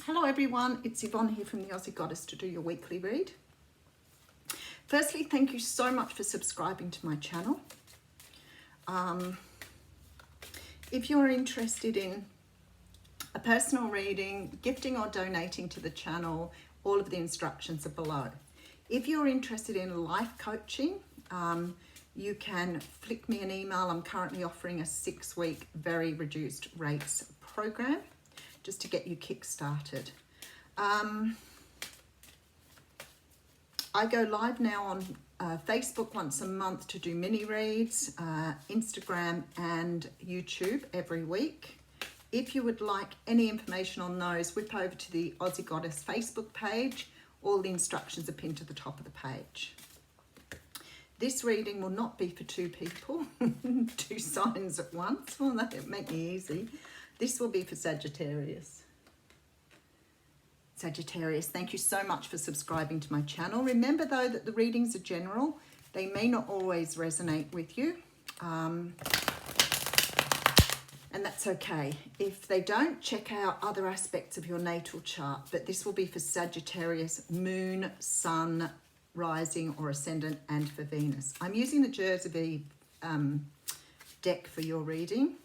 Hello everyone, it's Yvonne here from the Aussie Goddess to do your weekly read. Firstly, thank you so much for subscribing to my channel. If you're interested in a personal reading, gifting or donating to the channel, all of the instructions are below. If you're interested in life coaching, you can flick me an email. I'm currently offering a 6-week very reduced rates program just to get you kick-started. I go live now on Facebook once a month to do mini reads, Instagram and YouTube every week. If you would like any information on those, whip over to the Aussie Goddess Facebook page. All the instructions are pinned to the top of the page. This reading will not be for two people, two signs at once. Well, that would make me easy. This will be for Sagittarius. Sagittarius, thank you so much for subscribing to my channel. Remember though that the readings are general. They may not always resonate with you. And that's okay. If they don't, check out other aspects of your natal chart. But this will be for Sagittarius, Moon, Sun, Rising or Ascendant, and for Venus. I'm using the Jersey deck for your reading.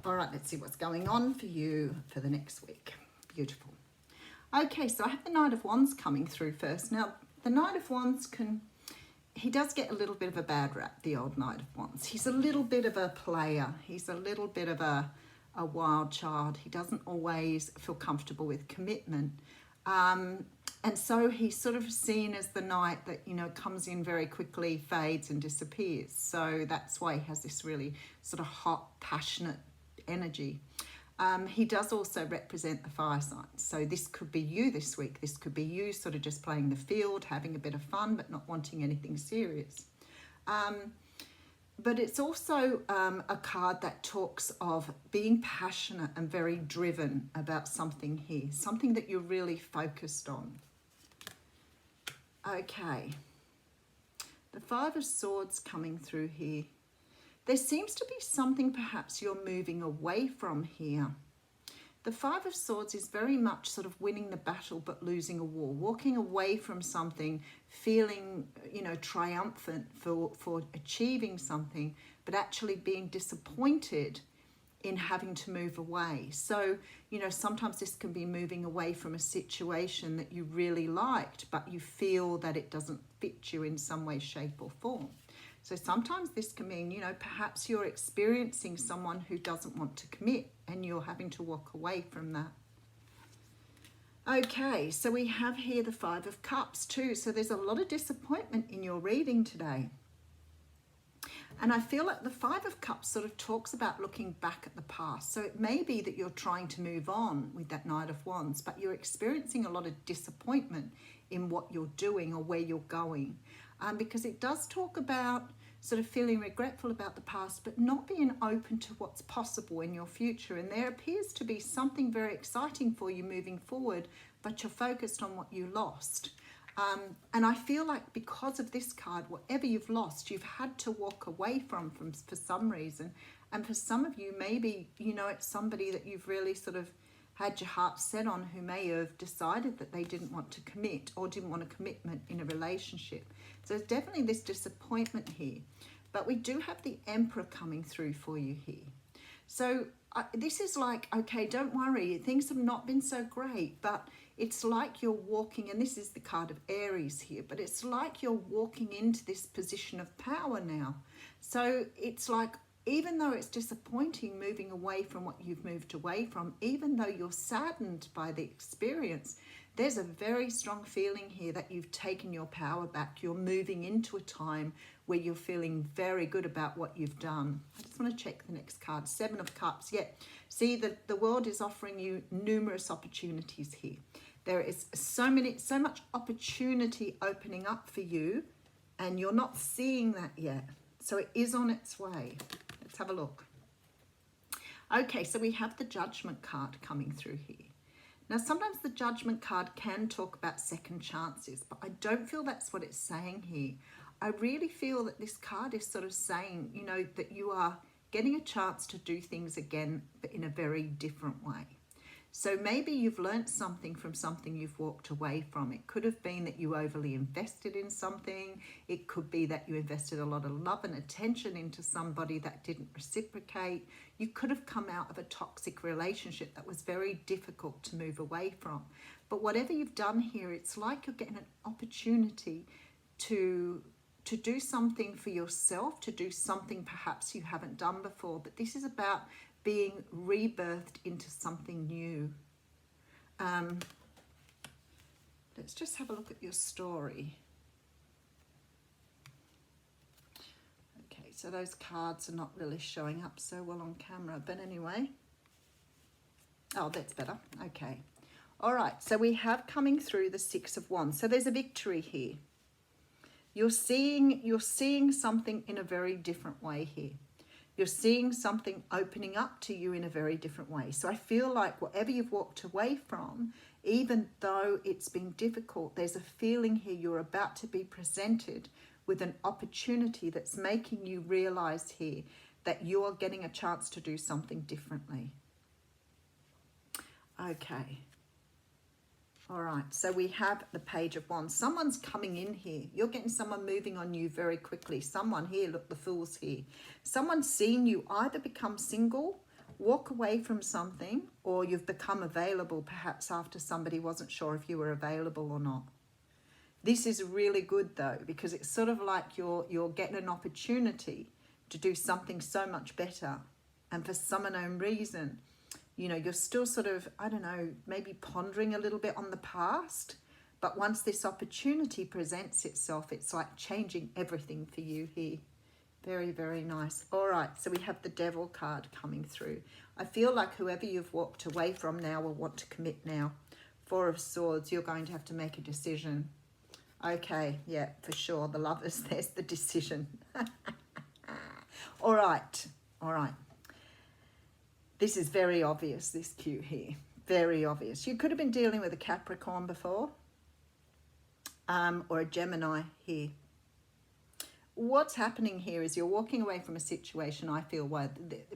All right, let's see what's going on for you for the next week. Beautiful. Okay, so I have the Knight of Wands coming through first. Now, the Knight of Wands he does get a little bit of a bad rap, the old Knight of Wands. He's a little bit of a player. He's a little bit of a wild child. He doesn't always feel comfortable with commitment. And so he's sort of seen as the knight that, you know, comes in very quickly, fades and disappears. So that's why he has this really sort of hot, passionate energy. He does also represent the fire signs. So this could be you this week. This could be you sort of just playing the field, having a bit of fun, but not wanting anything serious. But it's also a card that talks of being passionate and very driven about something here, something that you're really focused on. Okay, the Five of Swords coming through here. There seems to be something perhaps you're moving away from here. The Five of Swords is very much sort of winning the battle but losing a war, walking away from something, feeling, you know, triumphant for achieving something, but actually being disappointed in having to move away. So, you know, sometimes this can be moving away from a situation that you really liked, but you feel that it doesn't fit you in some way, shape or form. So sometimes this can mean, you know, perhaps you're experiencing someone who doesn't want to commit and you're having to walk away from that. Okay, so we have here the Five of Cups too. So there's a lot of disappointment in your reading today. And I feel like the Five of Cups sort of talks about looking back at the past. So it may be that you're trying to move on with that Knight of Wands, but you're experiencing a lot of disappointment in what you're doing or where you're going. Because it does talk about sort of feeling regretful about the past, but not being open to what's possible in your future. And there appears to be something very exciting for you moving forward, but you're focused on what you lost. And I feel like because of this card, whatever you've lost, you've had to walk away from for some reason. And for some of you, maybe, you know, it's somebody that you've really sort of had your heart set on who may have decided that they didn't want to commit or didn't want a commitment in a relationship. So there's definitely this disappointment here. But we do have the Emperor coming through for you here. So this is like, okay, don't worry, things have not been so great, but it's like you're walking, and this is the card of Aries here, but it's like you're walking into this position of power now. So it's like, even though it's disappointing moving away from what you've moved away from, even though you're saddened by the experience, there's a very strong feeling here that you've taken your power back. You're moving into a time where you're feeling very good about what you've done. I just want to check the next card, Seven of Cups. Yeah, see that the world is offering you numerous opportunities here. There is so much opportunity opening up for you, and you're not seeing that yet. So it is on its way. Let's have a look. Okay, so we have the Judgment card coming through here. Now, sometimes the Judgment card can talk about second chances, but I don't feel that's what it's saying here. I really feel that this card is sort of saying, you know, that you are getting a chance to do things again, but in a very different way. So maybe you've learnt something from something you've walked away from. It could have been that you overly invested in something. It could be that you invested a lot of love and attention into somebody that didn't reciprocate. You could have come out of a toxic relationship that was very difficult to move away from. But whatever you've done here, it's like you're getting an opportunity to do something for yourself, to do something perhaps you haven't done before. But this is about being rebirthed into something new. Let's just have a look at your story. Okay, so those cards are not really showing up so well on camera, but anyway. Oh, that's better. Okay. All right, so we have coming through the Six of Wands. So there's a victory here. You're seeing something in a very different way here. You're seeing something opening up to you in a very different way. So I feel like whatever you've walked away from, even though it's been difficult, there's a feeling here you're about to be presented with an opportunity that's making you realize here that you're getting a chance to do something differently. Okay. All right, so we have the Page of Wands. Someone's coming in here. You're getting someone moving on you very quickly. Someone here, look, the Fool's here. Someone's seen you either become single, walk away from something, or you've become available perhaps after somebody wasn't sure if you were available or not. This is really good though, because it's sort of like you're getting an opportunity to do something so much better. And for some unknown reason, you know, you're still sort of, I don't know, maybe pondering a little bit on the past. But once this opportunity presents itself, it's like changing everything for you here. Very, very nice. All right, so we have the Devil card coming through. I feel like whoever you've walked away from now will want to commit now. Four of Swords, you're going to have to make a decision. Okay, yeah, for sure. The Lovers, there's the decision. All right, all right. This is very obvious, this cue here. Very obvious. You could have been dealing with a Capricorn before, or a Gemini here. What's happening here is you're walking away from a situation, I feel, where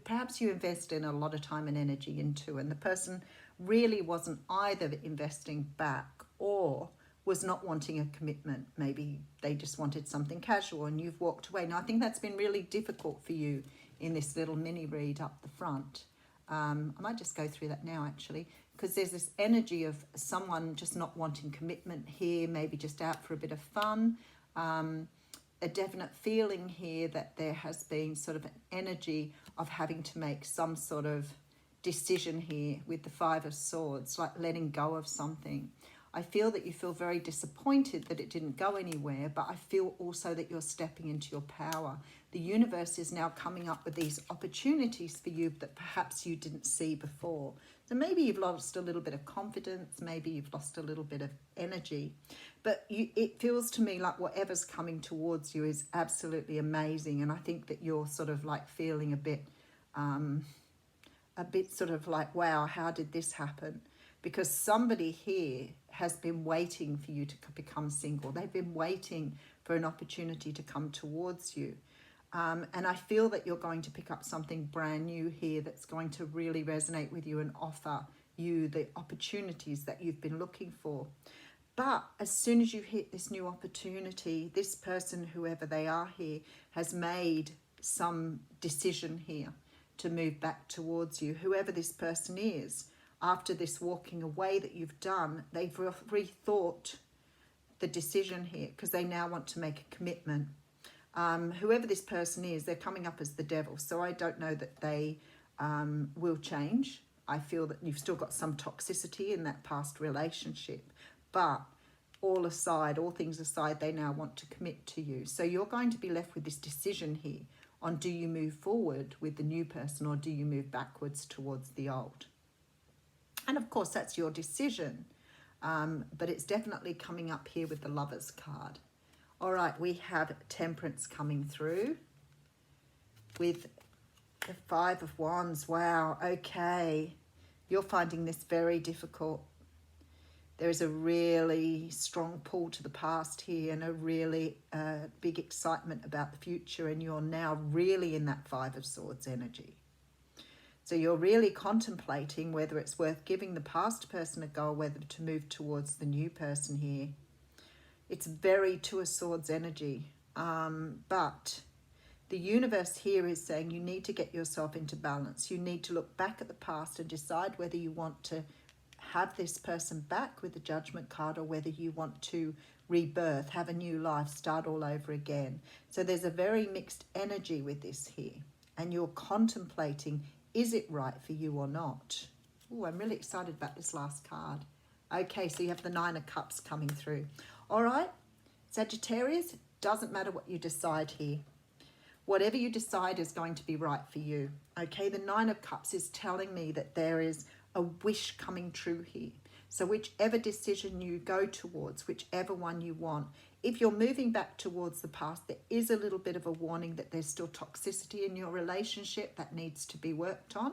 perhaps you invested a lot of time and energy into, and the person really wasn't either investing back or was not wanting a commitment. Maybe they just wanted something casual and you've walked away. Now, I think that's been really difficult for you in this little mini read up the front. I might just go through that now, actually, because there's this energy of someone just not wanting commitment here, maybe just out for a bit of fun. A definite feeling here that there has been sort of an energy of having to make some sort of decision here with the Five of Swords, like letting go of something. I feel that you feel very disappointed that it didn't go anywhere, but I feel also that you're stepping into your power. The universe is now coming up with these opportunities for you that perhaps you didn't see before. So maybe you've lost a little bit of confidence, maybe you've lost a little bit of energy, but it feels to me like whatever's coming towards you is absolutely amazing. And I think that you're sort of like feeling a bit sort of like, wow, how did this happen? Because somebody here has been waiting for you to become single. They've been waiting for an opportunity to come towards you. And I feel that you're going to pick up something brand new here that's going to really resonate with you and offer you the opportunities that you've been looking for. But as soon as you hit this new opportunity, this person, whoever they are here, has made some decision here to move back towards you. Whoever this person is, after this walking away that you've done, they've rethought the decision here because they now want to make a commitment. Whoever this person is, they're coming up as the Devil. So I don't know that they will change. I feel that you've still got some toxicity in that past relationship. But all things aside, they now want to commit to you. So you're going to be left with this decision here on, do you move forward with the new person or do you move backwards towards the old? And of course, that's your decision. But it's definitely coming up here with the Lovers card. All right, we have Temperance coming through with the Five of Wands. Wow, okay. You're finding this very difficult. There is a really strong pull to the past here and a really big excitement about the future, and you're now really in that Five of Swords energy. So you're really contemplating whether it's worth giving the past person a go or whether to move towards the new person here. It's very Two of Swords energy, but the universe here is saying you need to get yourself into balance. You need to look back at the past and decide whether you want to have this person back with the Judgment card or whether you want to rebirth, have a new life, start all over again. So there's a very mixed energy with this here, and you're contemplating, is it right for you or not? Oh, I'm really excited about this last card. Okay, so you have the Nine of Cups coming through. All right, Sagittarius, doesn't matter what you decide here. Whatever you decide is going to be right for you. Okay, the Nine of Cups is telling me that there is a wish coming true here. So whichever decision you go towards, whichever one you want, if you're moving back towards the past, there is a little bit of a warning that there's still toxicity in your relationship that needs to be worked on.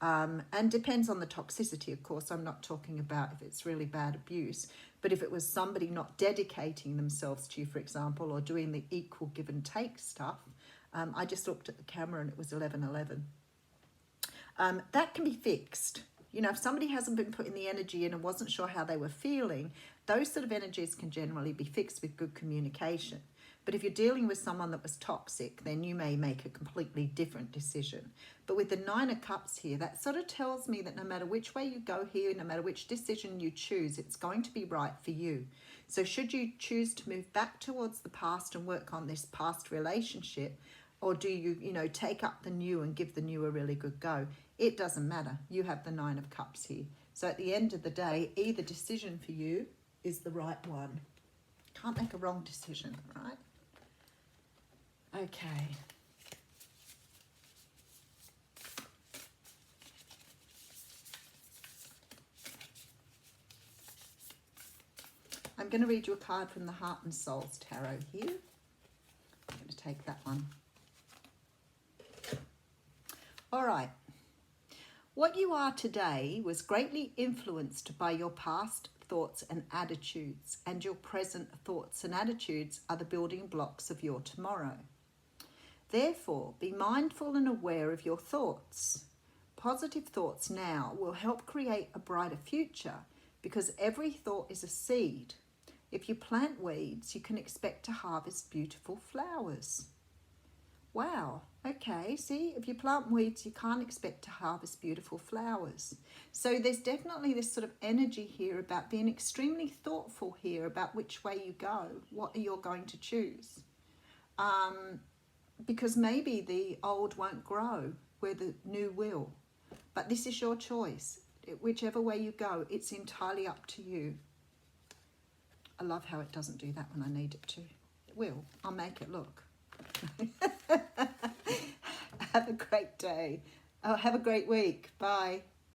And depends on the toxicity, of course. I'm not talking about if it's really bad abuse, but if it was somebody not dedicating themselves to you, for example, or doing the equal give and take stuff. I just looked at the camera and it was 11:11. That can be fixed. You know, if somebody hasn't been putting the energy in and wasn't sure how they were feeling, those sort of energies can generally be fixed with good communication. But if you're dealing with someone that was toxic, then you may make a completely different decision. But with the Nine of Cups here, that sort of tells me that no matter which way you go here, no matter which decision you choose, it's going to be right for you. So should you choose to move back towards the past and work on this past relationship, or do you, take up the new and give the new a really good go? It doesn't matter. You have the Nine of Cups here. So at the end of the day, either decision for you is the right one. Can't make a wrong decision, right? Okay. I'm going to read you a card from the Heart and Souls Tarot here. I'm going to take that one. All right. What you are today was greatly influenced by your past thoughts and attitudes, and your present thoughts and attitudes are the building blocks of your tomorrow. Therefore, be mindful and aware of your thoughts. Positive thoughts now will help create a brighter future, because every thought is a seed. If you plant weeds, you can expect to harvest beautiful flowers. Wow, okay, see, if you plant weeds, you can't expect to harvest beautiful flowers. So there's definitely this sort of energy here about being extremely thoughtful here about which way you go, what you're going to choose. Because maybe the old won't grow where the new will. But this is your choice. Whichever way you go, it's entirely up to you. I love how it doesn't do that when I need it to. It will. I'll make it look. Have a great day. Oh, have a great week. Bye.